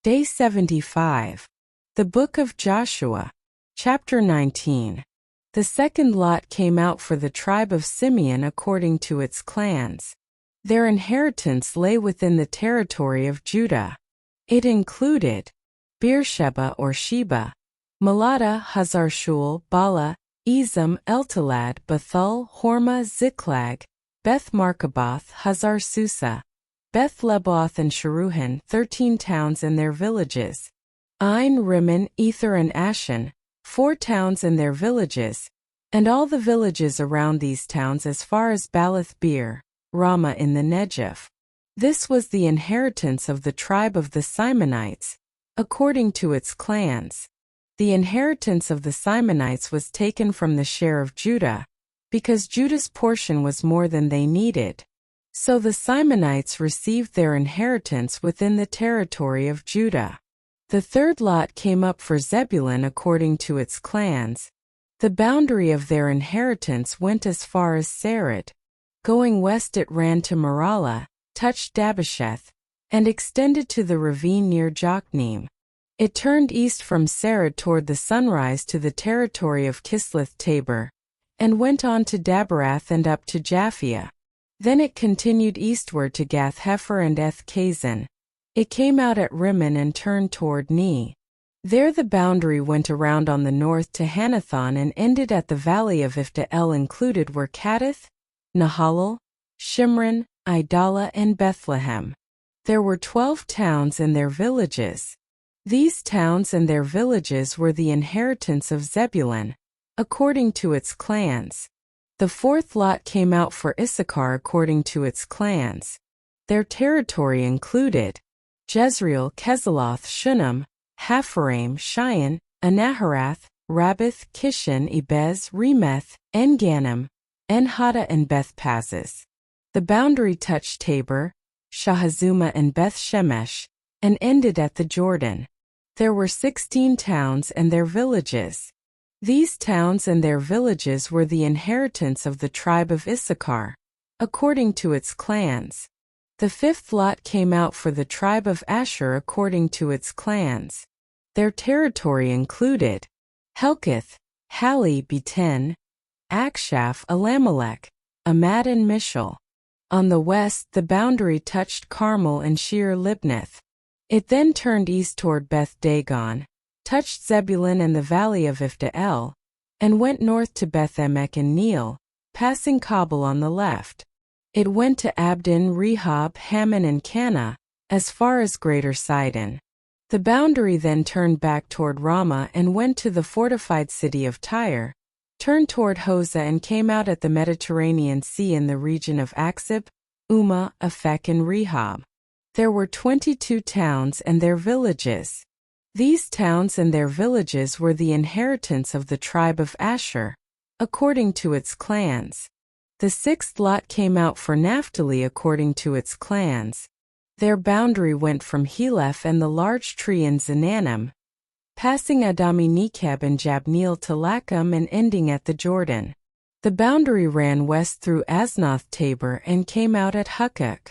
Day 75. The Book of Joshua. Chapter 19. The second lot came out for the tribe of Simeon according to its clans. Their inheritance lay within the territory of Judah. It included Beersheba or Sheba, Melada, Hazar-Shul, Bala, Ezem, Eltalad, Bethul, Hormah, Ziklag, Beth-Markaboth, Hazar-Susa, Beth-Leboth and Sharuhen, 13 towns and their villages, Ain, Rimmon, Ether and Ashan, 4 towns and their villages, and all the villages around these towns as far as Baalath-beer, Ramah in the Negev. This was the inheritance of the tribe of the Simonites, according to its clans. The inheritance of the Simonites was taken from the share of Judah, because Judah's portion was more than they needed. So the Simonites received their inheritance within the territory of Judah. The third lot came up for Zebulun according to its clans. The boundary of their inheritance went as far as Sarid. Going west it ran to Maralah, touched Dabbesheth, and extended to the ravine near Jokneam. It turned east from Sarid toward the sunrise to the territory of Kisloth-Tabor, and went on to Daberath and up to Japhia. Then it continued eastward to Gath-Hepher and Eth-Kazin. It came out at Rimmon and turned toward Ne. There the boundary went around on the north to Hanathon and ended at the valley of Ifta-El. Included were Kadesh, Nahalal, Shimron, Idalah and Bethlehem. There were 12 towns and their villages. These towns and their villages were the inheritance of Zebulun, according to its clans. The fourth lot came out for Issachar according to its clans. Their territory included Jezreel, Keziloth, Shunem, Hapharaim, Shion, Anaharath, Rabbath, Kishan, Ebez, Remeth, En-Ganim, En-Hada and Beth-Pazzez. The boundary touched Tabor, Shahazuma and Beth-Shemesh, and ended at the Jordan. There were 16 towns and their villages. These towns and their villages were the inheritance of the tribe of Issachar, according to its clans. The fifth lot came out for the tribe of Asher according to its clans. Their territory included Helkath, Hali, Beten, Akshaph, Elamelech, Amad and Mishal. On the west the boundary touched Carmel and Shir-Libnath. It then turned east toward Beth-Dagon, touched Zebulun and the valley of Ifta-El, and went north to Beth-Emek and Neiel, passing Kabul on the left. It went to Abdon, Rehob, Hammon and Cana, as far as Greater Sidon. The boundary then turned back toward Ramah and went to the fortified city of Tyre, turned toward Hosah and came out at the Mediterranean Sea in the region of Aksib, Umah, Aphek and Rehob. There were 22 towns and their villages. These towns and their villages were the inheritance of the tribe of Asher, according to its clans. The sixth lot came out for Naphtali according to its clans. Their boundary went from Heleph and the large tree in Zananim, passing Adami-Nekeb and Jabneel to Lacham and ending at the Jordan. The boundary ran west through Aznoth-Tabor and came out at Hukkok.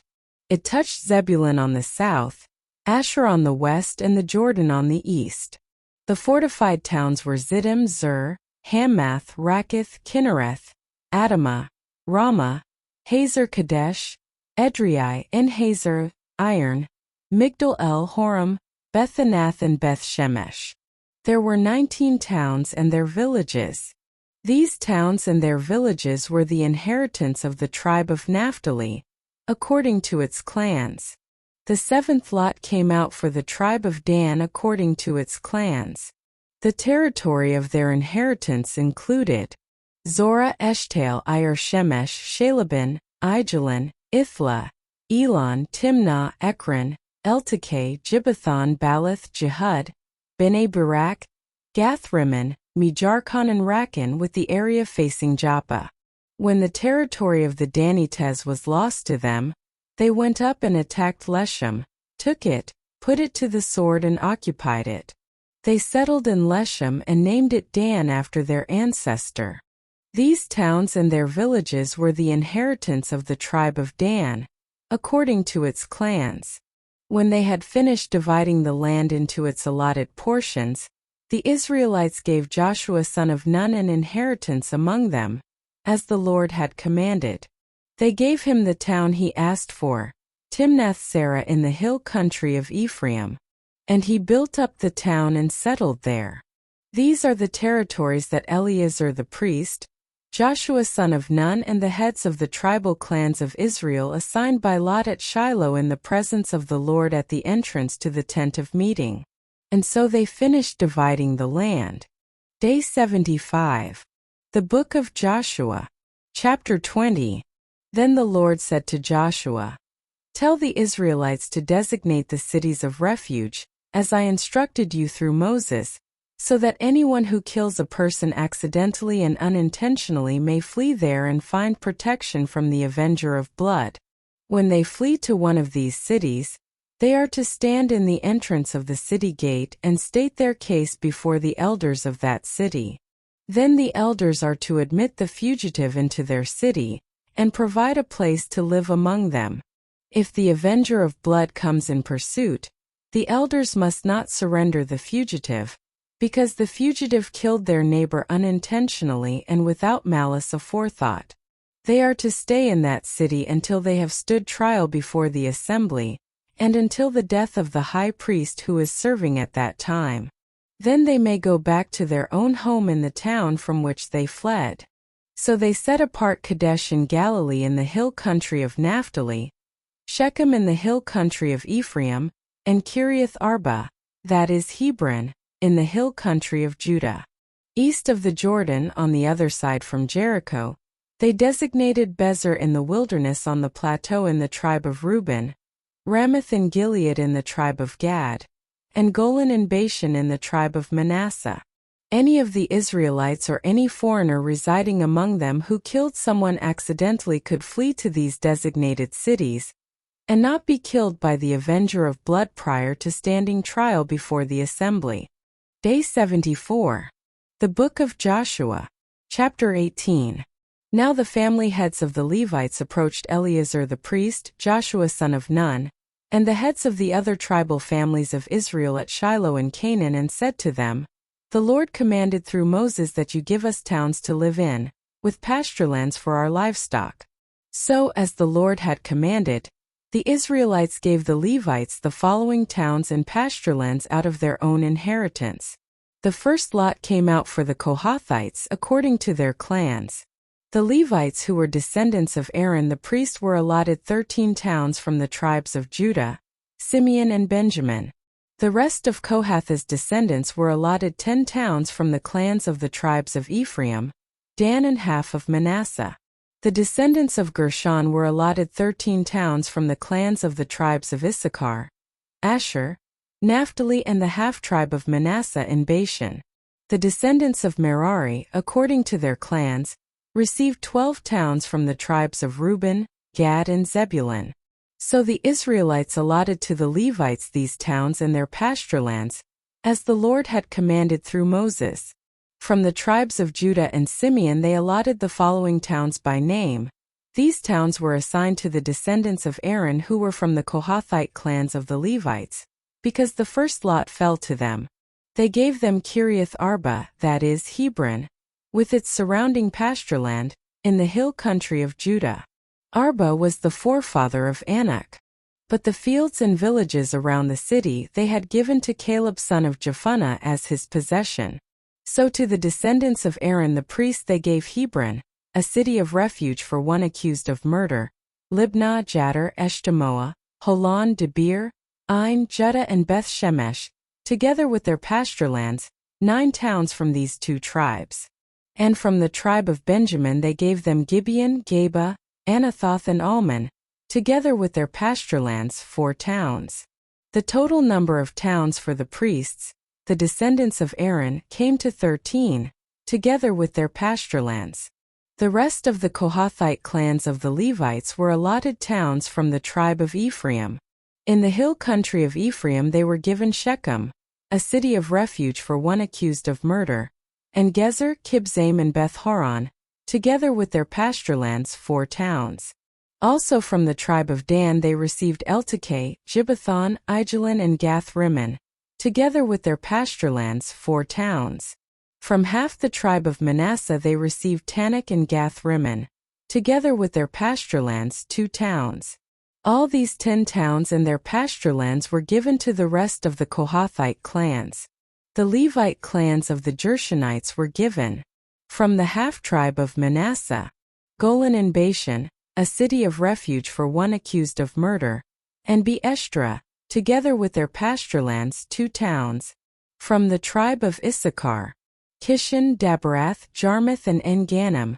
It touched Zebulun on the south, Asher on the west and the Jordan on the east. The fortified towns were Ziddim, Zur, Hamath, Rakkath, Kinnereth, Adamah, Ramah, Hazer-Kadesh, Edrei, En-Hazer, Iron, Migdal-El, Horam, Beth-Anath and Beth-Shemesh. There were 19 towns and their villages. These towns and their villages were the inheritance of the tribe of Naphtali, according to its clans. The seventh lot came out for the tribe of Dan according to its clans. The territory of their inheritance included Zorah, Eshtael, Ir Shemesh, Shalabin, Aijalon, Ithla, Elon, Timnah, Ekron, Eltekeh, Gibbethon, Baalath, Jehud, Bene Barak, Gath-Rimmon, Mejarkon and Rakan with the area facing Joppa. When the territory of the Danites was lost to them, they went up and attacked Leshem, took it, put it to the sword and occupied it. They settled in Leshem and named it Dan after their ancestor. These towns and their villages were the inheritance of the tribe of Dan, according to its clans. When they had finished dividing the land into its allotted portions, the Israelites gave Joshua son of Nun an inheritance among them, as the Lord had commanded. They gave him the town he asked for, Timnath-Serah in the hill country of Ephraim, and he built up the town and settled there. These are the territories that Eleazar the priest, Joshua son of Nun, and the heads of the tribal clans of Israel assigned by lot at Shiloh in the presence of the Lord at the entrance to the tent of meeting. And so they finished dividing the land. Day 75. The Book of Joshua. Chapter 20. Then the Lord said to Joshua, "Tell the Israelites to designate the cities of refuge, as I instructed you through Moses, so that anyone who kills a person accidentally and unintentionally may flee there and find protection from the avenger of blood. When they flee to one of these cities, they are to stand in the entrance of the city gate and state their case before the elders of that city. Then the elders are to admit the fugitive into their city and provide a place to live among them. If the avenger of blood comes in pursuit, the elders must not surrender the fugitive, because the fugitive killed their neighbor unintentionally and without malice aforethought. They are to stay in that city until they have stood trial before the assembly, and until the death of the high priest who is serving at that time. Then they may go back to their own home in the town from which they fled." So they set apart Kadesh in Galilee in the hill country of Naphtali, Shechem in the hill country of Ephraim, and Kiriath Arba, that is Hebron, in the hill country of Judah. East of the Jordan, on the other side from Jericho, they designated Bezer in the wilderness on the plateau in the tribe of Reuben, Ramoth in Gilead in the tribe of Gad, and Golan in Bashan in the tribe of Manasseh. Any of the Israelites or any foreigner residing among them who killed someone accidentally could flee to these designated cities, and not be killed by the avenger of blood prior to standing trial before the assembly. Day 74. The Book of Joshua. Chapter 18. Now the family heads of the Levites approached Eleazar the priest, Joshua son of Nun, and the heads of the other tribal families of Israel at Shiloh in Canaan, and said to them, "The Lord commanded through Moses that you give us towns to live in, with pasturelands for our livestock." So, as the Lord had commanded, the Israelites gave the Levites the following towns and pasturelands out of their own inheritance. The first lot came out for the Kohathites according to their clans. The Levites who were descendants of Aaron the priest were allotted 13 towns from the tribes of Judah, Simeon and Benjamin. The rest of Kohath's descendants were allotted 10 towns from the clans of the tribes of Ephraim, Dan and half of Manasseh. The descendants of Gershon were allotted 13 towns from the clans of the tribes of Issachar, Asher, Naphtali and the half-tribe of Manasseh in Bashan. The descendants of Merari, according to their clans, received 12 towns from the tribes of Reuben, Gad and Zebulun. So the Israelites allotted to the Levites these towns and their pasturelands, as the Lord had commanded through Moses. From the tribes of Judah and Simeon they allotted the following towns by name. These towns were assigned to the descendants of Aaron who were from the Kohathite clans of the Levites, because the first lot fell to them. They gave them Kiriath Arba, that is Hebron, with its surrounding pastureland, in the hill country of Judah. Arba was the forefather of Anak. But the fields and villages around the city they had given to Caleb son of Jephunneh as his possession. So to the descendants of Aaron the priest they gave Hebron, a city of refuge for one accused of murder, Libnah, Jattir, Eshtemoa, Holon, Debir, Ain, Judah and Beth Shemesh, together with their pasturelands, 9 towns from these 2 tribes. And from the tribe of Benjamin they gave them Gibeon, Geba, Anathoth and Almon, together with their pasturelands, 4 towns. The total number of towns for the priests, the descendants of Aaron, came to 13, together with their pasturelands. The rest of the Kohathite clans of the Levites were allotted towns from the tribe of Ephraim. In the hill country of Ephraim they were given Shechem, a city of refuge for one accused of murder, and Gezer, Kibzaim and Beth Horon, together with their pasturelands, 4 towns. Also from the tribe of Dan they received Eltekeh, Gibbethon, Aijalon and Gath-Rimmon, together with their pasturelands, 4 towns. From half the tribe of Manasseh they received Tanakh and Gath-Rimmon, together with their pasturelands, 2 towns. All these 10 towns and their pasturelands were given to the rest of the Kohathite clans. The Levite clans of the Gershonites were given. From the half-tribe of Manasseh, Golan and Bashan, a city of refuge for one accused of murder, and Beeshtra, together with their pasturelands, 2 towns. From the tribe of Issachar, Kishon, Daberath, Jarmuth and En-Ganim,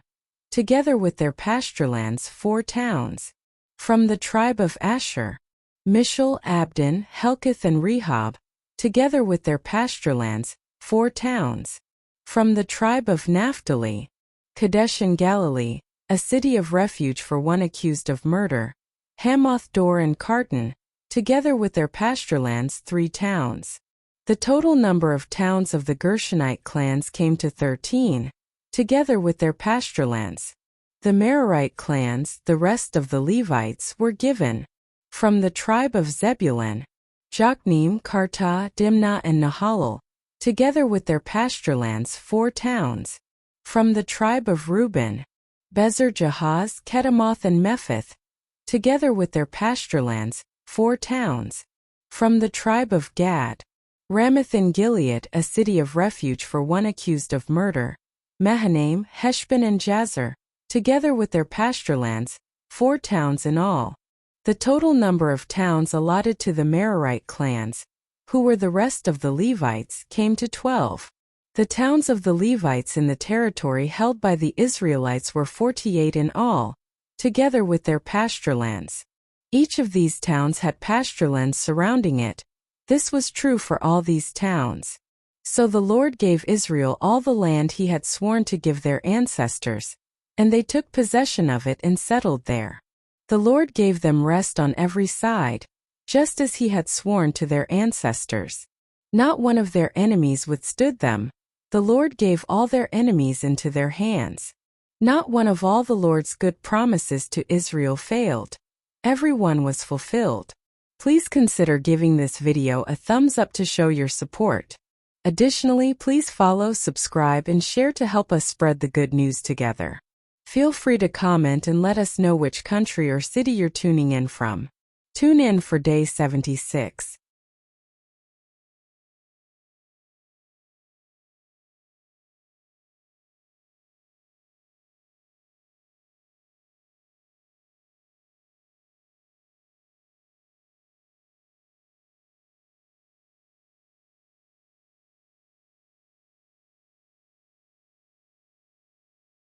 together with their pasturelands, 4 towns. From the tribe of Asher, Mishal, Abdon, Helkath and Rehob, together with their pasturelands, 4 towns. From the tribe of Naphtali, Kadesh in Galilee, a city of refuge for one accused of murder, Hamoth Dor and Kartan, together with their pasturelands, 3 towns. The total number of towns of the Gershonite clans came to 13, together with their pasturelands. The Merarite clans, the rest of the Levites, were given. From the tribe of Zebulun, Jokneam, Kartah, Dimnah and Nahalal, together with their pasturelands, 4 towns. From the tribe of Reuben, Bezer, Jahaz, Kedemoth and Mephith, together with their pasturelands, 4 towns. From the tribe of Gad, Ramoth in Gilead, a city of refuge for one accused of murder, Mahanaim, Heshbon and Jazer, together with their pasturelands, 4 towns in all. The total number of towns allotted to the Merarite clans, who were the rest of the Levites, came to 12. The towns of the Levites in the territory held by the Israelites were 48 in all, together with their pasturelands. Each of these towns had pasturelands surrounding it. This was true for all these towns. So the Lord gave Israel all the land he had sworn to give their ancestors, and they took possession of it and settled there. The Lord gave them rest on every side, just as he had sworn to their ancestors. Not one of their enemies withstood them. The Lord gave all their enemies into their hands. Not one of all the Lord's good promises to Israel failed. Every one was fulfilled. Please consider giving this video a thumbs up to show your support. Additionally, please follow, subscribe, and share to help us spread the good news together. Feel free to comment and let us know which country or city you're tuning in from. Tune in for day 76.